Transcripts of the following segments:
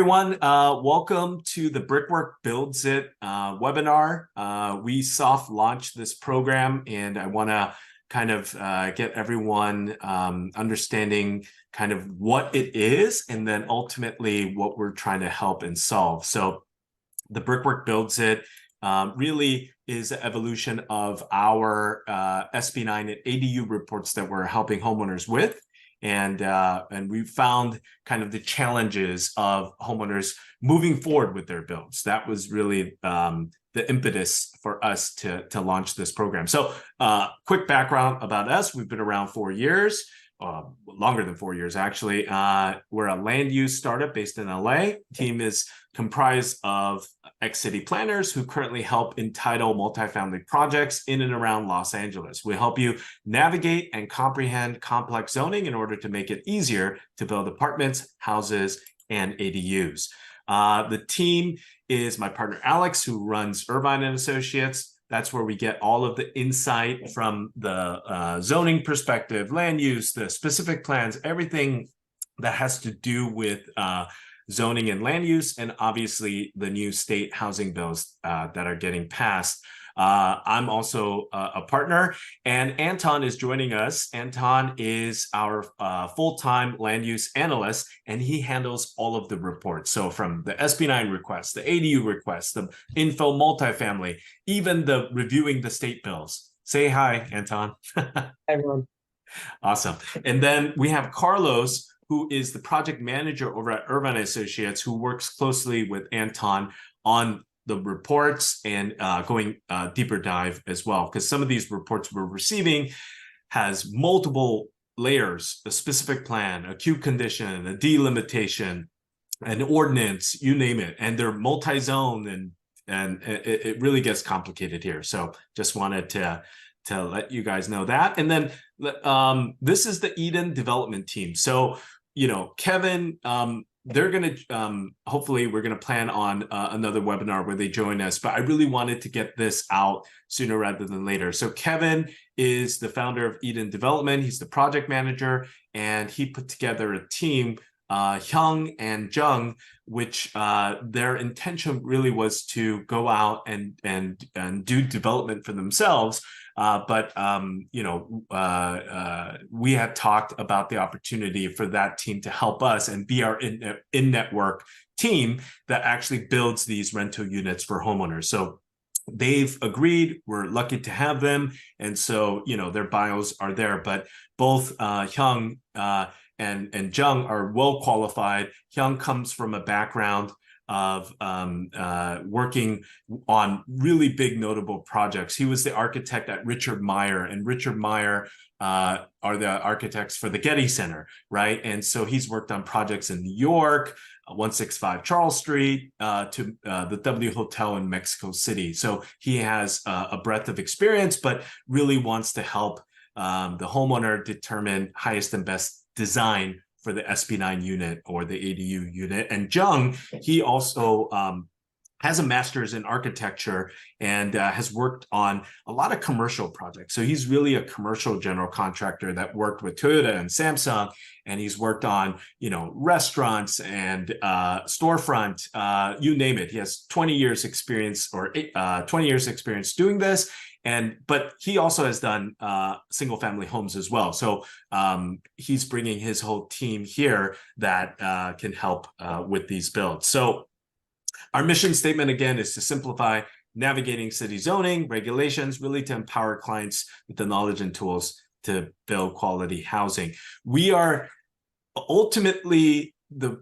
Everyone, welcome to the Brickwork Builds It webinar. We soft launched this program, and I want to kind of get everyone understanding kind of what it is, and then ultimately what we're trying to help and solve. So the Brickwork Builds It really is an evolution of our SB9 and ADU reports that we're helping homeowners with. And we found kind of the challenges of homeowners moving forward with their builds. That was really the impetus for us to launch this program. So quick background about us. We've been around 4 years, longer than 4 years, actually. We're a land use startup based in LA. Team is comprised of ex-city planners who currently help entitle multifamily projects in and around Los Angeles. We help you navigate and comprehend complex zoning in order to make it easier to build apartments, houses, and ADUs. The team is my partner, Alex, who runs Irvine and Associates. That's where we get all of the insight from the zoning perspective, land use, the specific plans, everything that has to do with zoning and land use, and obviously the new state housing bills that are getting passed. I'm also a partner, and Anton is joining us. Anton is our full-time land use analyst, and he handles all of the reports. So from the SB9 requests, the ADU requests, the info multifamily, even the reviewing the state bills. Say hi, Anton. Hi, everyone. Awesome. And then we have Carlos, who is the project manager over at Irvine Associates, who works closely with Anton on the reports and going deeper dive as well, because some of these reports we're receiving has multiple layers: a specific plan, acute condition, a delimitation, an ordinance, you name it, and they're multi-zone, and it really gets complicated here. So just wanted to let you guys know that. And then this is the Eden development team. So Kevin, they're going to, hopefully we're going to plan on another webinar where they join us, but I really wanted to get this out sooner rather than later. So Kevin is the founder of Eden Development. He's the project manager, and he put together a team, Hyung and Jung, which their intention really was to go out and do development for themselves. But we had talked about the opportunity for that team to help us and be our in-network team that actually builds these rental units for homeowners. So they've agreed. We're lucky to have them. And so, their bios are there. But both Hyung and Jung are well qualified. Hyung comes from a background of working on really big notable projects. He was the architect at Richard Meyer, and Richard Meyer are the architects for the Getty Center, right? And so he's worked on projects in New York, 165 Charles Street, to the W Hotel in Mexico City. So he has a breadth of experience, but really wants to help the homeowner determine highest and best design for the SB9 unit or the ADU unit. And Jung, he also has a master's in architecture and has worked on a lot of commercial projects. So he's really a commercial general contractor that worked with Toyota and Samsung, and he's worked on, restaurants and storefront, you name it. He has 20 years experience or 20 years experience doing this. But he also has done single family homes as well. So he's bringing his whole team here that can help with these builds. So our mission statement, again, is to simplify navigating city zoning regulations, really to empower clients with the knowledge and tools to build quality housing. We are ultimately the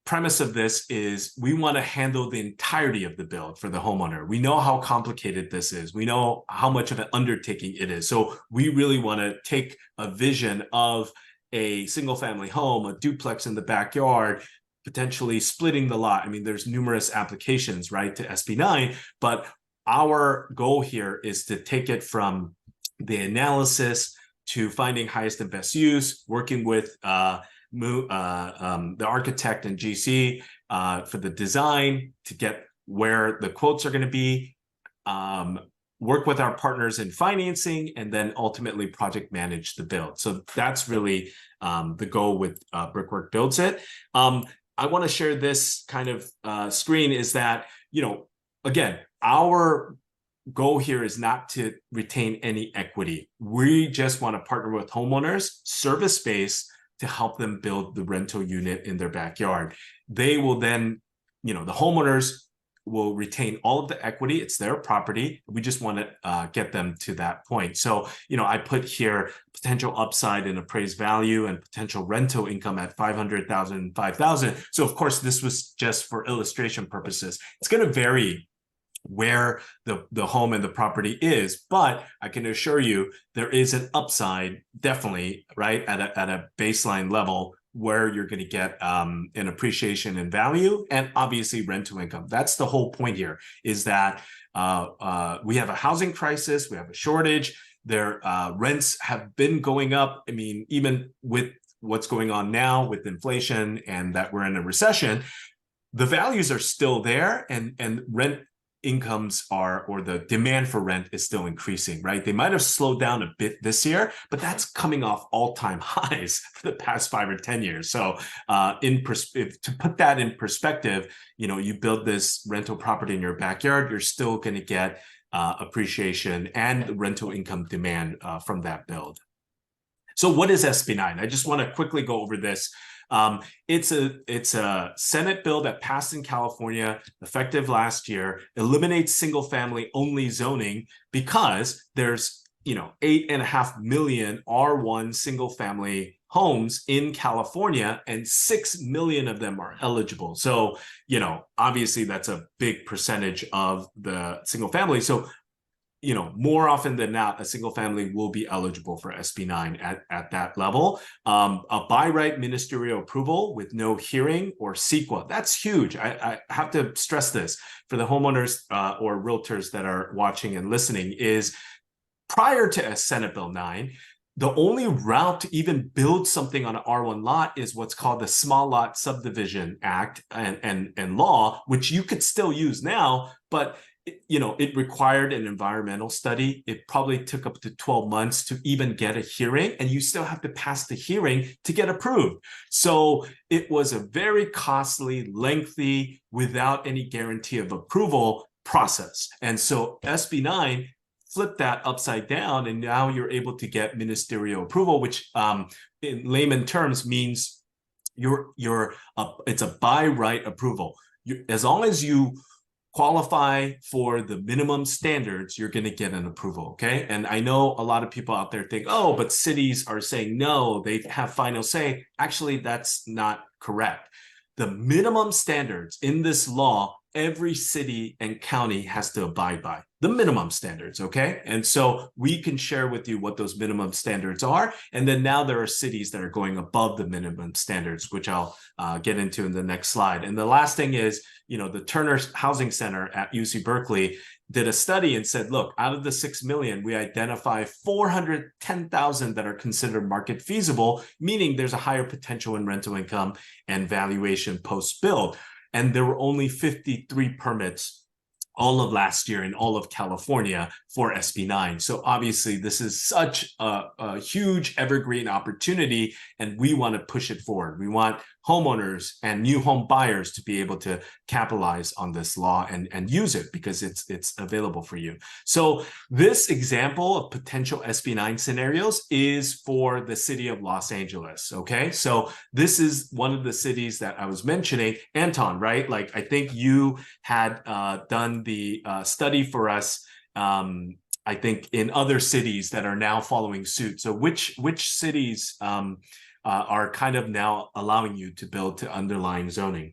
premise of this is we want to handle the entirety of the build for the homeowner. We know how complicated this is. We know how much of an undertaking it is. So we really want to take a vision of a single family home, a duplex in the backyard, potentially splitting the lot. I mean, there's numerous applications, right, to SB9, but our goal here is to take it from the analysis to finding highest and best use, working with the architect and GC for the design to get where the quotes are going to be, work with our partners in financing, and then ultimately project manage the build. So that's really the goal with Brickwork Builds It. I want to share this kind of screen is that, again, our goal here is not to retain any equity. We just want to partner with homeowners, service space to help them build the rental unit in their backyard. They will then, the homeowners will retain all of the equity. It's their property. We just want to get them to that point. So, I put here potential upside in appraised value and potential rental income at 500,000, 5,000. So of course, this was just for illustration purposes. It's going to vary where the home and the property is, but I can assure you there is an upside, definitely, right, at a baseline level where you're going to get an appreciation in value and obviously rental income. That's the whole point here, is that we have a housing crisis, we have a shortage, their rents have been going up. I mean, even with what's going on now with inflation and that we're in a recession, the values are still there, and rent incomes are, or the demand for rent is still increasing, right? They might have slowed down a bit this year, but that's coming off all-time highs for the past 5 or 10 years. So to put that in perspective, you build this rental property in your backyard, you're still going to get appreciation and rental income demand from that build. So what is SB9? I just want to quickly go over this. It's a Senate bill that passed in California effective last year, eliminates single family only zoning because there's 8.5 million R1 single family homes in California, and 6 million of them are eligible. So, obviously that's a big percentage of the single family. So more often than not, a single family will be eligible for SB9 at that level. A by right ministerial approval with no hearing or CEQA. That's huge. I have to stress this for the homeowners or realtors that are watching and listening, is prior to Senate Bill 9, the only route to even build something on an R1 lot is what's called the Small Lot Subdivision Act and law, which you could still use now, but it required an environmental study. It probably took up to 12 months to even get a hearing, and you still have to pass the hearing to get approved. So it was a very costly, lengthy, without any guarantee of approval process. And so SB9 flipped that upside down, and now you're able to get ministerial approval, which in layman terms means it's a by right approval. As long as you qualify for the minimum standards, you're going to get an approval. Okay. And I know a lot of people out there think, oh, but cities are saying no, they have final say. Actually, that's not correct. The minimum standards in this law, every city and county has to abide by the minimum standards. Okay. And so we can share with you what those minimum standards are. And then now there are cities that are going above the minimum standards, which I'll get into in the next slide. And the last thing is, the Turner Housing Center at UC Berkeley did a study and said, look, out of the 6 million, we identify 410,000 that are considered market feasible, meaning there's a higher potential in rental income and valuation post-build. And there were only 53 permits all of last year in all of California for SB9. So obviously this is such a huge evergreen opportunity, and we want to push it forward. We want homeowners and new home buyers to be able to capitalize on this law and use it because it's available for you. So this example of potential SB9 scenarios is for the city of Los Angeles. Okay, so this is one of the cities that I was mentioning. Anton, right? Like, I think you had done the study for us, I think in other cities that are now following suit. So which cities are kind of now allowing you to build to underlying zoning?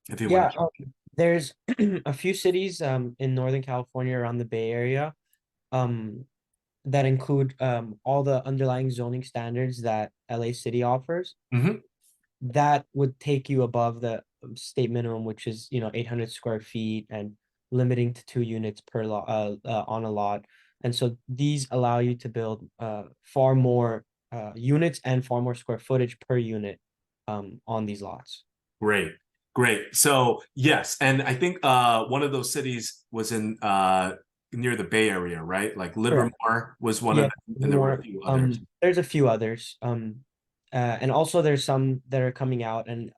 If you want to. There's a few cities in Northern California around the Bay Area that include all the underlying zoning standards that LA City offers. Mm-hmm. That would take you above the state minimum, which is 800 square feet and limiting to 2 units per lot on a lot. And so these allow you to build far more units and far more square footage per unit on these lots. Great. So yes, and I think one of those cities was in near the Bay Area, right? Like Livermore was one of them, and there were a few others. There's a few others. And also there's some that are coming out, and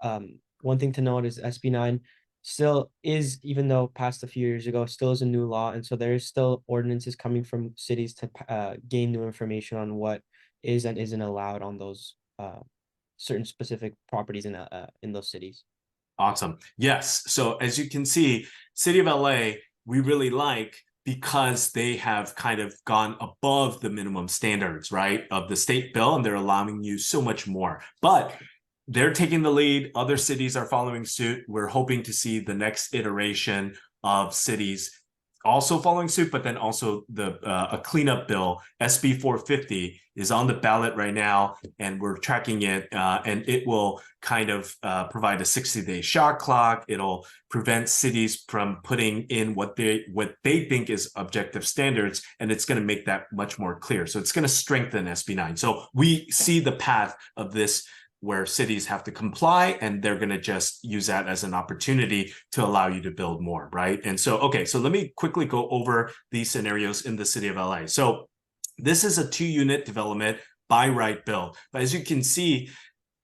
one thing to note is SB9 still is, even though passed a few years ago, still is a new law. And so there is still ordinances coming from cities to gain new information on what is and isn't allowed on those certain specific properties in those cities. Awesome. Yes. So as you can see, City of LA, we really like because they have kind of gone above the minimum standards, right, of the state bill, and they're allowing you so much more. But they're taking the lead. Other cities are following suit. We're hoping to see the next iteration of cities also following suit, but then also a cleanup bill, SB 450, is on the ballot right now, and we're tracking it, and it will kind of provide a 60-day shot clock. It'll prevent cities from putting in what they think is objective standards, and it's going to make that much more clear. So it's going to strengthen SB 9. So we see the path of this, where cities have to comply, and they're going to just use that as an opportunity to allow you to build more, right? And so, okay, so let me quickly go over these scenarios in the city of LA. So this is a 2-unit development by right build. But as you can see,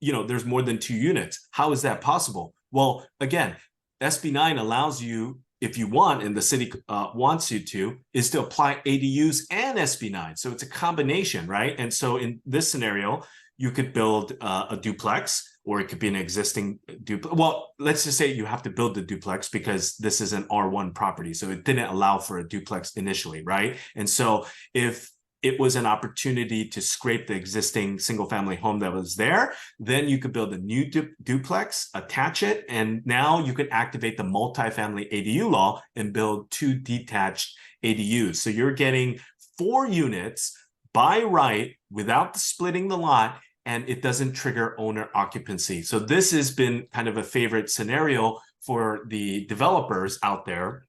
there's more than 2 units. How is that possible? Well, again, SB 9 allows you, if you want, and the city wants you to, is to apply ADUs and SB 9. So it's a combination, right? And so in this scenario, you could build a duplex, or it could be an existing duplex. Well, let's just say you have to build the duplex because this is an R1 property. So it didn't allow for a duplex initially, right? And so if it was an opportunity to scrape the existing single family home that was there, then you could build a new duplex, attach it, and now you could activate the multifamily ADU law and build 2 detached ADUs. So you're getting 4 units by right without splitting the lot, and it doesn't trigger owner occupancy. So this has been kind of a favorite scenario for the developers out there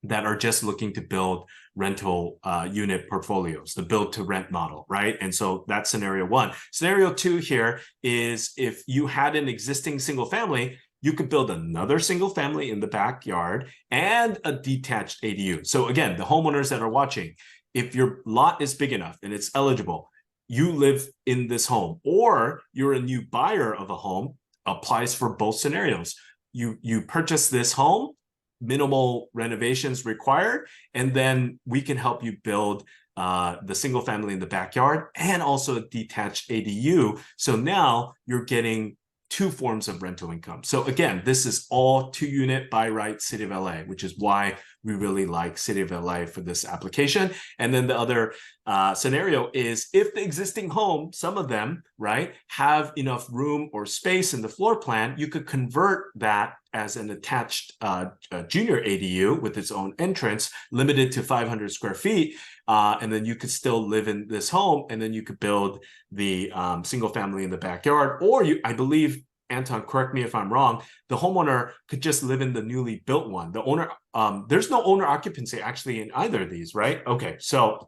that are just looking to build rental unit portfolios, the build to rent model, right? And so that's scenario 1. Scenario 2 here is if you had an existing single family, you could build another single family in the backyard and a detached ADU. So again, the homeowners that are watching, if your lot is big enough and it's eligible, you live in this home, or you're a new buyer of a home, applies for both scenarios. You purchase this home, minimal renovations required, and then we can help you build the single family in the backyard and also a detached ADU. So now you're getting 2 forms of rental income. So again, this is all 2-unit by right City of LA, which is why we really like City of LA for this application. And then the other scenario is if the existing home, some of them, right, have enough room or space in the floor plan, you could convert that as an attached junior ADU with its own entrance, limited to 500 square feet. And then you could still live in this home, and then you could build the single family in the backyard. Or I believe, Anton, correct me if I'm wrong, the homeowner could just live in the newly built one. The owner, there's no owner occupancy actually in either of these, right? Okay, so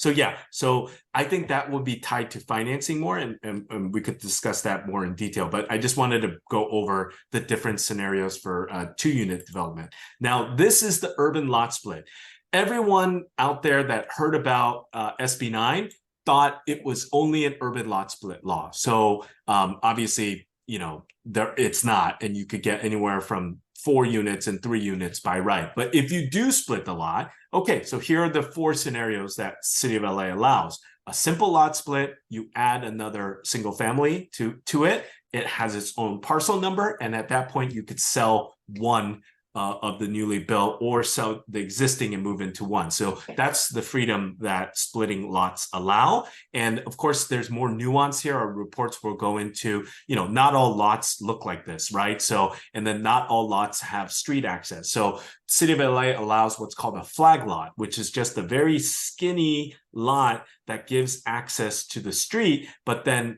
yeah, so I think that would be tied to financing more, and we could discuss that more in detail, but I just wanted to go over the different scenarios for 2-unit development. Now, this is the urban lot split. Everyone out there that heard about SB 9 thought it was only an urban lot split law. So obviously, it's not, and you could get anywhere from 4 units and 3 units by right. But if you do split the lot, okay, so here are the 4 scenarios that City of LA allows. A simple lot split, you add another single family to it. It has its own parcel number, and at that point, you could sell one of the newly built, or sell the existing and move into one. So that's the freedom that splitting lots allow. And of course, there's more nuance here. Our reports will go into, not all lots look like this, right? So, and then not all lots have street access. So City of LA allows what's called a flag lot, which is just a very skinny lot that gives access to the street, but then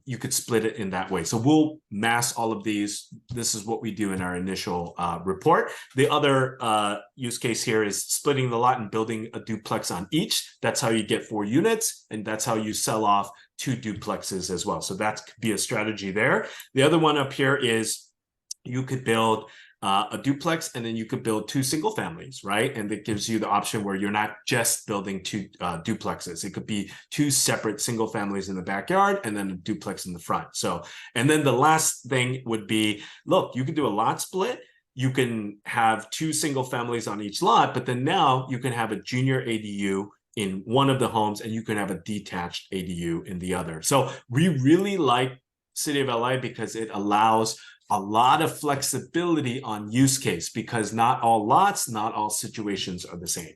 you could split it in that way. So we'll mass all of these. This is what we do in our initial report. The other use case here is splitting the lot and building a duplex on each. That's how you get 4 units, and that's how you sell off 2 duplexes as well. So that could be a strategy there. The other one up here is you could build a duplex, and then you could build 2 single families, right? And it gives you the option where you're not just building 2 duplexes. It could be 2 separate single families in the backyard and then a duplex in the front. So, and then the last thing would be, look, you can do a lot split. You can have 2 single families on each lot, but then now you can have a junior ADU in one of the homes and you can have a detached ADU in the other. So we really like City of LA because it allows a lot of flexibility on use case, because not all lots, not all situations are the same.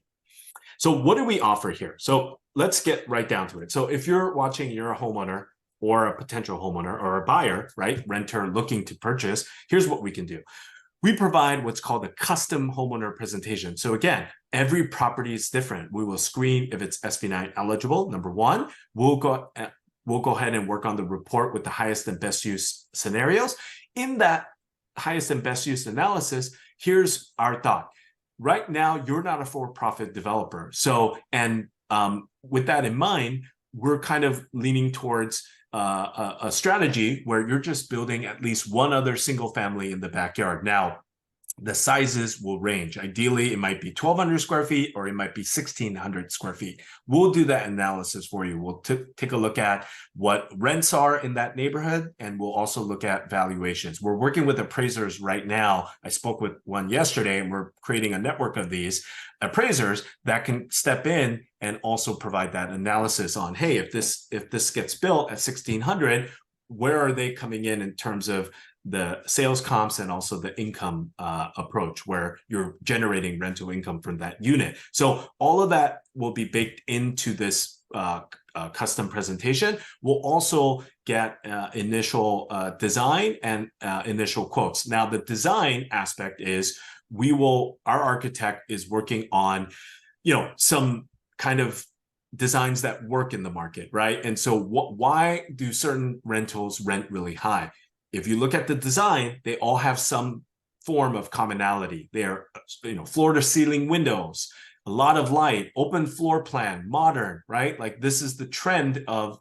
So what do we offer here? So let's get right down to it. So if you're watching, you're a homeowner or a potential homeowner or a buyer, right? Renter looking to purchase, here's what we can do. We provide what's called a custom homeowner presentation. So again, every property is different. We will screen if it's SB9 eligible. Number one, we'll go ahead and work on the report with the highest and best use scenarios. In that highest and best use analysis, here's our thought. Right now, you're not a for-profit developer. So, and with that in mind, we're kind of leaning towards a strategy where you're just building at least one other single family in the backyard. Now, the sizes will range. Ideally, it might be 1,200 square feet or it might be 1,600 square feet. We'll do that analysis for you. We'll take a look at what rents are in that neighborhood, and we'll also look at valuations. We're working with appraisers right now. I spoke with one yesterday, and we're creating a network of these appraisers that can step in and also provide that analysis on, hey, if this gets built at 1,600, where are they coming in terms of the sales comps and also the income approach, where you're generating rental income from that unit. So all of that will be baked into this custom presentation. We'll also get initial design and initial quotes. Now, the design aspect is our architect is working on, some kind of designs that work in the market, right? And so why do certain rentals rent really high? If you look at the design, they all have some form of commonality. They're, floor to ceiling windows, a lot of light, open floor plan, modern, right? Like this is the trend of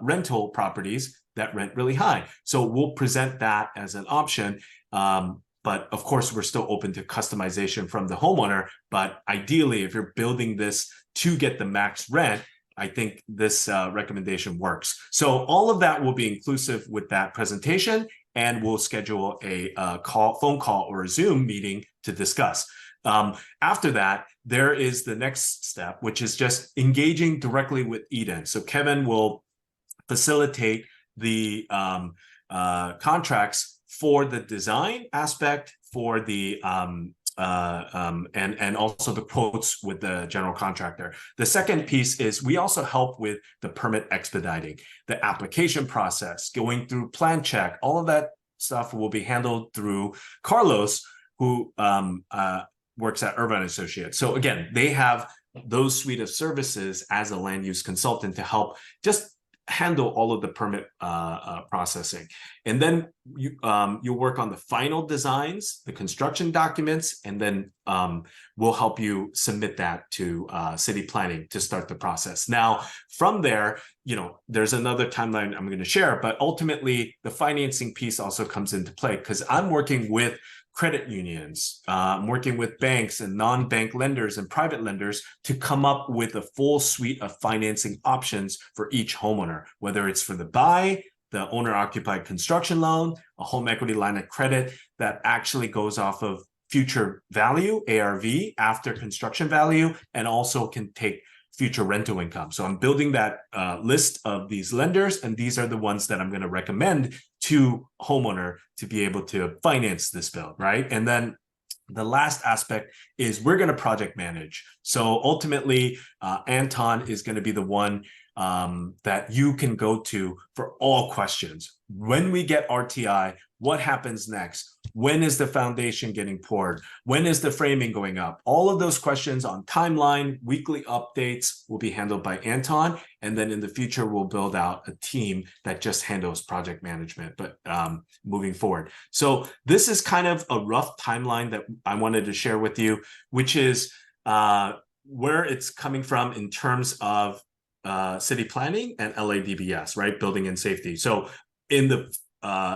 rental properties that rent really high. So we'll present that as an option. But of course, we're still open to customization from the homeowner. But ideally, if you're building this to get the max rent, I think this recommendation works. So all of that will be inclusive with that presentation, and we'll schedule a phone call or a Zoom meeting to discuss. After that, there is the next step, which is just engaging directly with Eden. So Kevin will facilitate the contracts for the design aspect, for the and also the quotes with the general contractor. The second piece is we also help with the permit expediting, the application process, going through plan check. All of that stuff will be handled through Carlos, who works at Irvine Associates. So again, they have those suite of services as a land use consultant to help just handle all of the permit processing. And then you'll work on the final designs, the construction documents, and then we'll help you submit that to city planning to start the process. Now, from there, there's another timeline I'm going to share, but ultimately the financing piece also comes into play, because I'm working with credit unions, working with banks and non-bank lenders and private lenders to come up with a full suite of financing options for each homeowner, whether it's for the buy, the owner-occupied construction loan, a home equity line of credit that actually goes off of future value, ARV, after construction value, and also can take future rental income. So I'm building that list of these lenders, and these are the ones that I'm going to recommend to homeowner to be able to finance this build, right? And then the last aspect is we're going to project manage. So ultimately, Anton is going to be the one that you can go to for all questions. When we get RTI, what happens next? When is the foundation getting poured? When is the framing going up? All of those questions on timeline, weekly updates will be handled by Anton. And then in the future, we'll build out a team that just handles project management, but moving forward. So this is kind of a rough timeline that I wanted to share with you, which is where it's coming from in terms of city planning and LADBS, right? Building and safety. So in the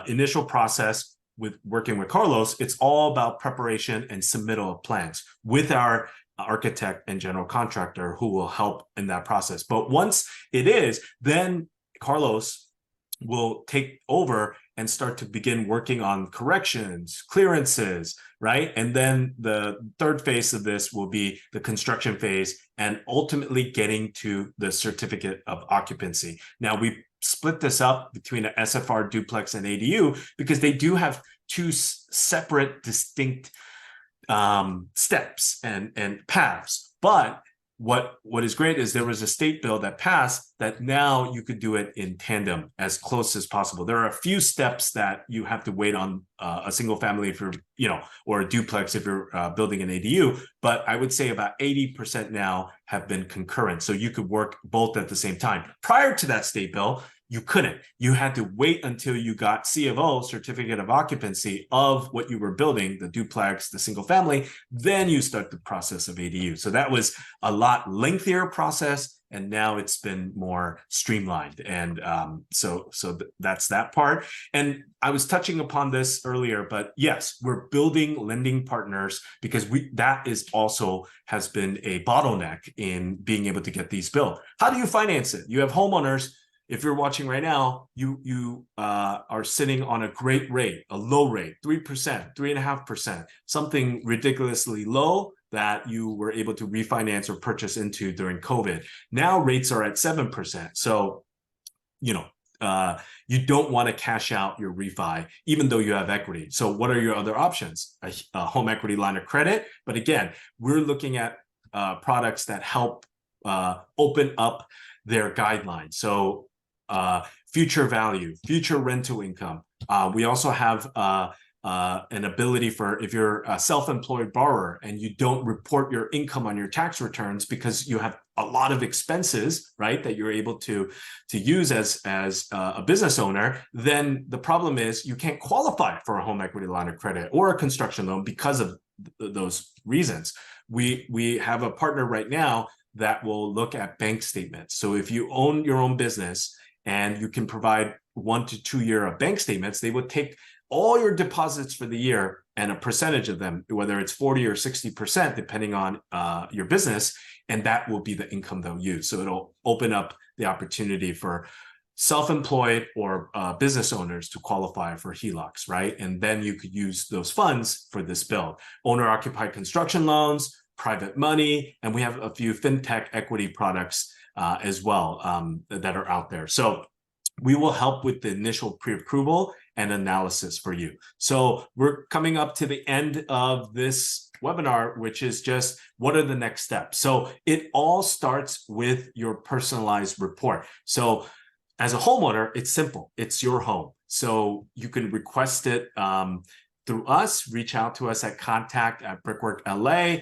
initial process, with working with Carlos, it's all about preparation and submittal of plans with our architect and general contractor who will help in that process. But once it is, then Carlos will take over and start to begin working on corrections, clearances, right? And then the third phase of this will be the construction phase and ultimately getting to the certificate of occupancy. Now, we split this up between an SFR, duplex, and ADU because they do have two separate, distinct steps and paths. But what is great is there was a state bill that passed that now you could do it in tandem as close as possible. There are a few steps that you have to wait on a single family if you're, or a duplex if you're building an ADU, but I would say about 80% now have been concurrent. So you could work both at the same time. Prior to that state bill, you couldn't. You had to wait until you got C of O, certificate of occupancy, of what you were building, the duplex, the single family, then you start the process of ADU. So that was a lot lengthier process, and now it's been more streamlined. And so that's that part. And I was touching upon this earlier, but yes, we're building lending partners because that is also has been a bottleneck in being able to get these built. How do you finance it? You have homeowners. If you're watching right now, you are sitting on a great rate, a low rate, 3%, 3.5%, something ridiculously low that you were able to refinance or purchase into during COVID. Now rates are at 7%. So, you don't want to cash out your refi, even though you have equity. So what are your other options? A home equity line of credit. But again, we're looking at products that help open up their guidelines. So future value, future rental income. We also have an ability for if you're a self-employed borrower and you don't report your income on your tax returns because you have a lot of expenses, right, that you're able to use as a business owner, then the problem is you can't qualify for a home equity line of credit or a construction loan because of those reasons. We have a partner right now that will look at bank statements. So if you own your own business and you can provide 1 to 2 year of bank statements, they would take all your deposits for the year and a percentage of them, whether it's 40 or 60%, depending on your business, and that will be the income they'll use. So it'll open up the opportunity for self-employed or business owners to qualify for HELOCs, right? And then you could use those funds for this build. Owner-occupied construction loans, private money, and we have a few fintech equity products as well that are out there. So we will help with the initial pre-approval and analysis for you. So we're coming up to the end of this webinar, which is just what are the next steps? So it all starts with your personalized report. So as a homeowner, it's simple. It's your home. So you can request it through us, reach out to us at contact@brickwork.la.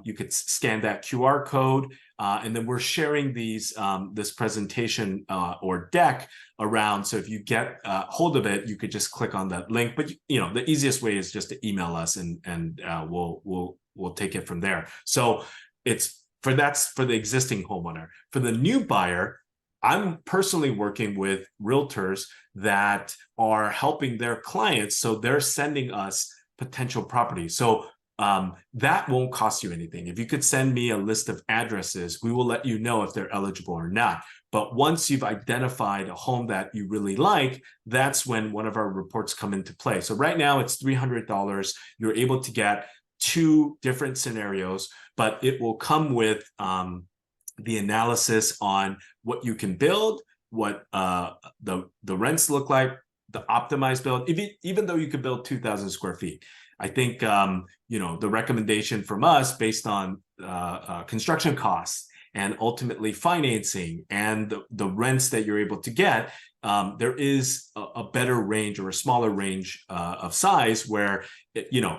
You could scan that QR code, and then we're sharing these this presentation or deck around. So if you get hold of it, you could just click on that link. But the easiest way is just to email us, and we'll take it from there. So that's for the existing homeowner. For the new buyer, I'm personally working with realtors that are helping their clients. So they're sending us potential properties. So that won't cost you anything. If you could send me a list of addresses, we will let you know if they're eligible or not. But once you've identified a home that you really like, that's when one of our reports come into play. So right now it's $300. You're able to get 2 different scenarios, but it will come with the analysis on what you can build, what the rents look like, the optimized build, even though you could build 2,000 square feet. I think, the recommendation from us based on construction costs and ultimately financing and the rents that you're able to get, there is a better range or a smaller range of size where,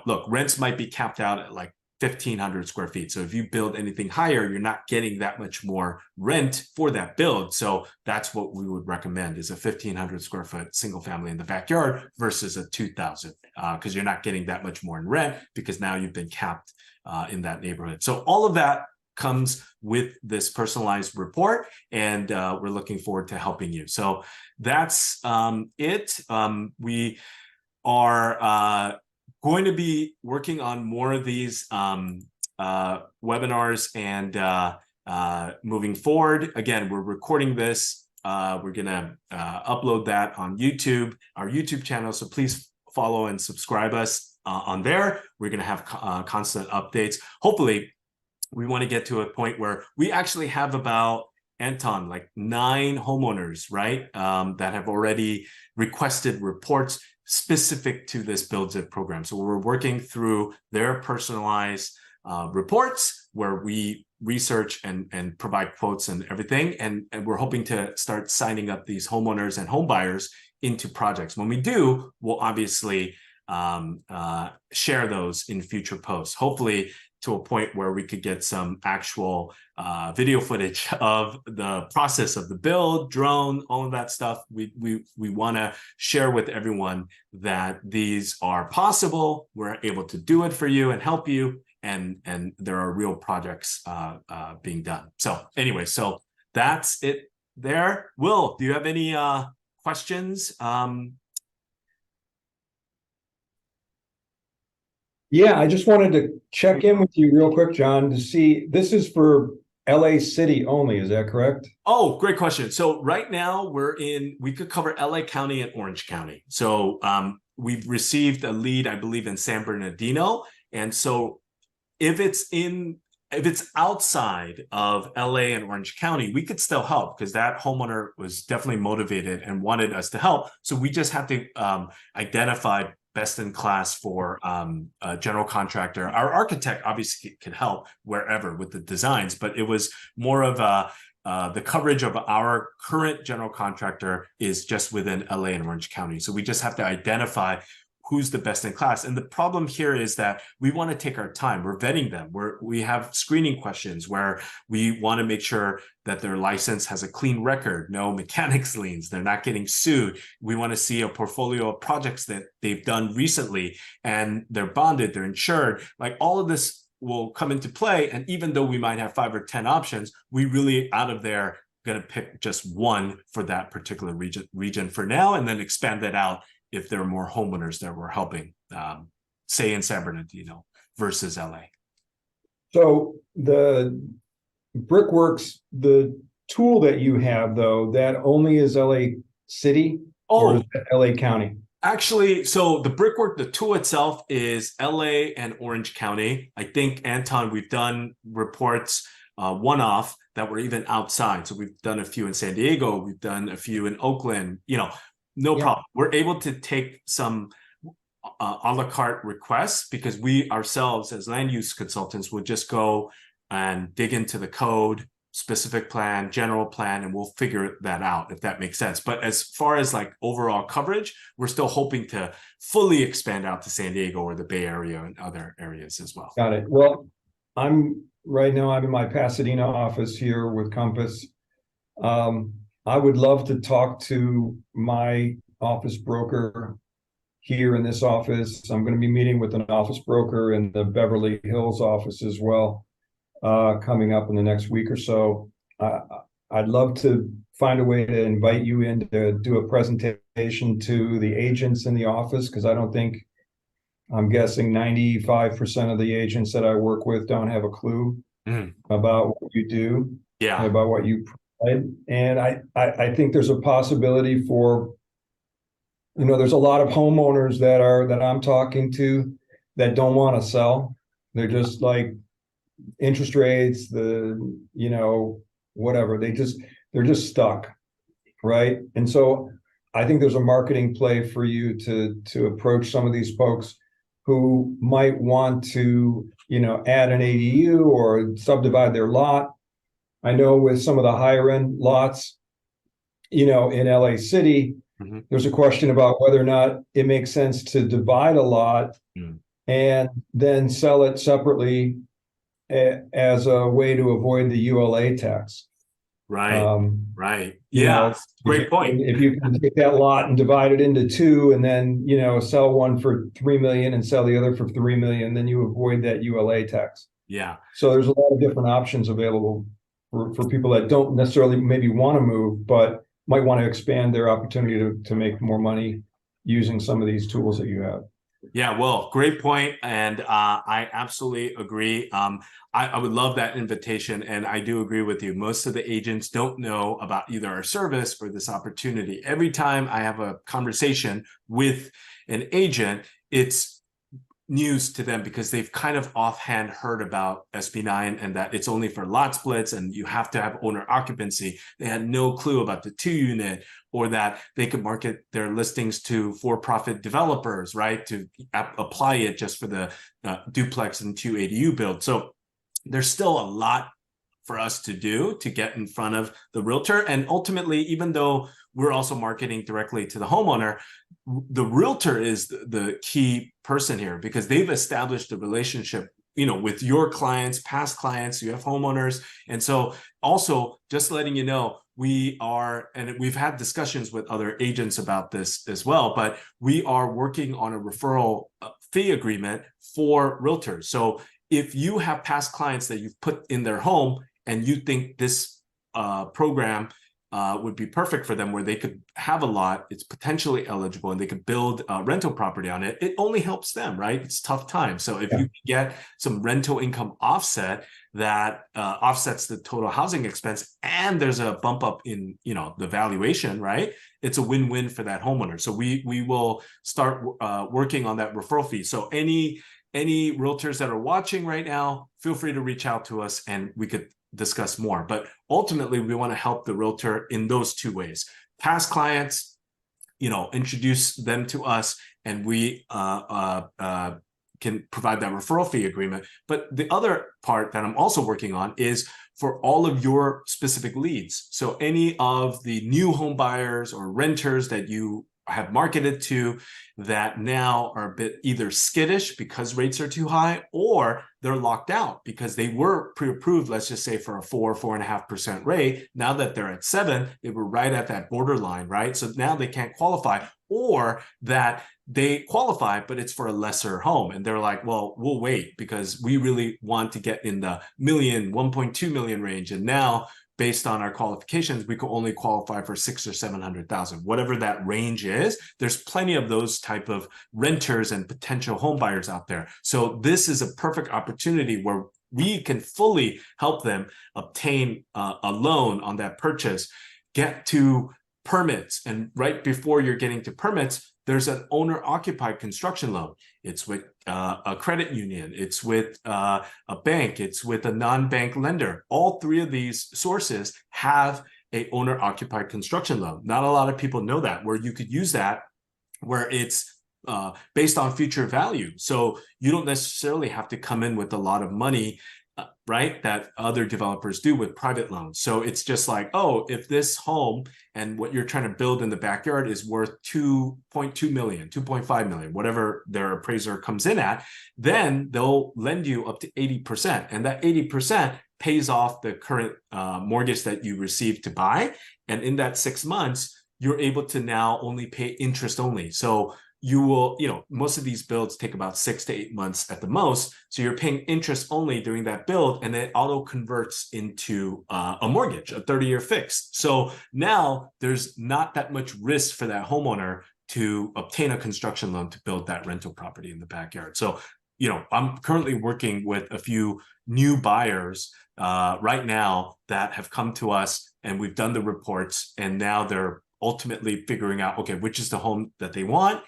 look, rents might be capped out at like 1,500 square feet. So if you build anything higher, you're not getting that much more rent for that build. So that's what we would recommend is a 1,500 square foot single family in the backyard versus a 2,000, because you're not getting that much more in rent because now you've been capped in that neighborhood. So all of that comes with this personalized report, and we're looking forward to helping you. So that's it. We are going to be working on more of these webinars and moving forward. Again, we're recording this. We're gonna upload that on YouTube, our YouTube channel. So please follow and subscribe us on there. We're gonna have constant updates. Hopefully, we want to get to a point where we actually have about, Anton, like 9 homeowners, right? That have already requested reports specific to this Build It program. So we're working through their personalized reports where we research and provide quotes and everything. And we're hoping to start signing up these homeowners and home buyers into projects. When we do, we'll obviously share those in future posts, hopefully to a point where we could get some actual video footage of the process of the build, drone, all of that stuff. We want to share with everyone that these are possible. We're able to do it for you and help you, and there are real projects being done. So anyway, so that's it there. Will, do you have any questions? Yeah, I just wanted to check in with you real quick, John, to see, this is for LA City only, is that correct? Oh, great question. So right now we could cover LA County and Orange County. So we've received a lead, I believe, in San Bernardino. And so if it's outside of LA and Orange County, we could still help because that homeowner was definitely motivated and wanted us to help. So we just have to identify best in class for a general contractor. Our architect obviously can help wherever with the designs, but it was more of the coverage of our current general contractor is just within LA and Orange County. So we just have to identify who's the best in class. And the problem here is that we want to take our time. We're vetting them. We have screening questions where we want to make sure that their license has a clean record, no mechanics liens, they're not getting sued. We want to see a portfolio of projects that they've done recently and they're bonded, they're insured. Like all of this will come into play. And even though we might have 5 or 10 options, we really out of there going to pick just one for that particular region for now, and then expand that out if there are more homeowners that we're helping, say in San Bernardino versus LA. So the Brickworks, the tool that you have though, that only is LA City or is it LA County? Actually, so the Brickwork, the tool itself is LA and Orange County. I think, Anton, we've done reports one-off that were even outside. So we've done a few in San Diego, we've done a few in Oakland, no problem. We're able to take some a la carte requests because we ourselves as land use consultants would just go and dig into the code, specific plan, general plan, and we'll figure that out if that makes sense. But as far as like overall coverage, we're still hoping to fully expand out to San Diego or the Bay Area and other areas as well. Got it. Well, right now I'm in my Pasadena office here with Compass. I would love to talk to my office broker here in this office. I'm going to be meeting with an office broker in the Beverly Hills office as well, coming up in the next week or so. I'd love to find a way to invite you in to do a presentation to the agents in the office, because I'm guessing 95% of the agents that I work with don't have a clue about what you do, about what you provide. And I think there's a possibility for, there's a lot of homeowners that I'm talking to that don't want to sell. They're just like interest rates, whatever. They're just stuck, right? And so I think there's a marketing play for you to approach some of these folks who might want to, add an ADU or subdivide their lot. I know with some of the higher end lots, in LA City, there's a question about whether or not it makes sense to divide a lot and then sell it separately as a way to avoid the ULA tax. Right. Right. Yeah. Great point. If you can take that lot and divide it into 2 and then, sell one for 3 million and sell the other for 3 million, then you avoid that ULA tax. Yeah. So there's a lot of different options available for people that don't necessarily maybe want to move, but might want to expand their opportunity to make more money using some of these tools that you have. Yeah, well, great point, and I absolutely agree. I would love that invitation, and I do agree with you. Most of the agents don't know about either our service or this opportunity. Every time I have a conversation with an agent, it's news to them because they've kind of offhand heard about SB9 and that it's only for lot splits and you have to have owner occupancy. They had no clue about the 2-unit, or that they could market their listings to for-profit developers, right? To apply it just for the duplex and 2 ADU build. So there's still a lot for us to do to get in front of the realtor. And ultimately, even though we're also marketing directly to the homeowner, the realtor is the key person here because they've established a relationship, with your clients, past clients. You have homeowners. And so also just letting you know, we are, and we've had discussions with other agents about this as well, but we are working on a referral fee agreement for realtors. So if you have past clients that you've put in their home and you think this program would be perfect for them, where they could have a lot, it's potentially eligible, and they could build a rental property on it, it only helps them, right? It's tough times. So if you get some rental income offset that offsets the total housing expense, and there's a bump up in the valuation, right? It's a win-win for that homeowner. So we will start working on that referral fee. So any realtors that are watching right now, feel free to reach out to us and we could discuss more. But ultimately, we want to help the realtor in those two ways. Past clients, introduce them to us, and we can provide that referral fee agreement. But the other part that I'm also working on is for all of your specific leads. So any of the new home buyers or renters that you have marketed to that now are a bit either skittish because rates are too high, or they're locked out because they were pre-approved, let's just say for a 4.5% rate. Now that they're at 7, they were right at that borderline, right? So now they can't qualify, or that they qualify, but it's for a lesser home. And they're like, well, we'll wait because we really want to get in the 1.2 million range. And now, based on our qualifications, we could only qualify for 600,000 or 700,000, whatever that range is. There's plenty of those type of renters and potential home buyers out there. So this is a perfect opportunity where we can fully help them obtain a loan on that purchase, get to permits. And right before you're getting to permits, there's an owner-occupied construction loan. It's with a credit union. It's with a bank. It's with a non-bank lender. All three of these sources have a owner-occupied construction loan. Not a lot of people know that, where you could use that, where it's based on future value. So you don't necessarily have to come in with a lot of money, right, that other developers do with private loans. So it's just like, oh, if this home and what you're trying to build in the backyard is worth 2.2 million, 2.5 million, whatever their appraiser comes in at, then they'll lend you up to 80%. And that 80% pays off the current mortgage that you received to buy. And in that 6 months, you're able to now only pay interest only. So you will, most of these builds take about 6 to 8 months at the most. So you're paying interest only during that build, and it auto converts into a mortgage, a 30-year fixed. So now there's not that much risk for that homeowner to obtain a construction loan to build that rental property in the backyard. So, I'm currently working with a few new buyers right now that have come to us, and we've done the reports, and now they're ultimately figuring out, okay, which is the home that they want.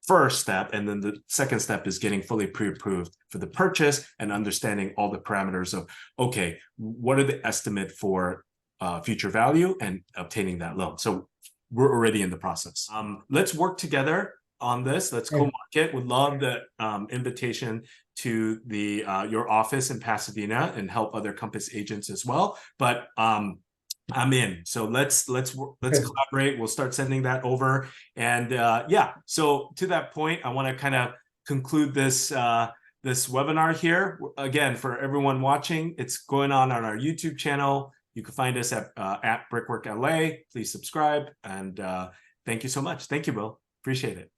First step, and then the second step is getting fully pre-approved for the purchase and understanding all the parameters of, okay, what are the estimate for future value and obtaining that loan. So we're already in the process. Let's work together on this. Let's co-market. Would love the invitation to the your office in Pasadena and help other Compass agents as well. But I'm in. So let's collaborate. We'll start sending that over. And so to that point, I want to kind of conclude this this webinar here. Again, for everyone watching, it's going on our YouTube channel. You can find us at Brickwork LA. Please subscribe. And thank you so much. Thank you, Will. Appreciate it.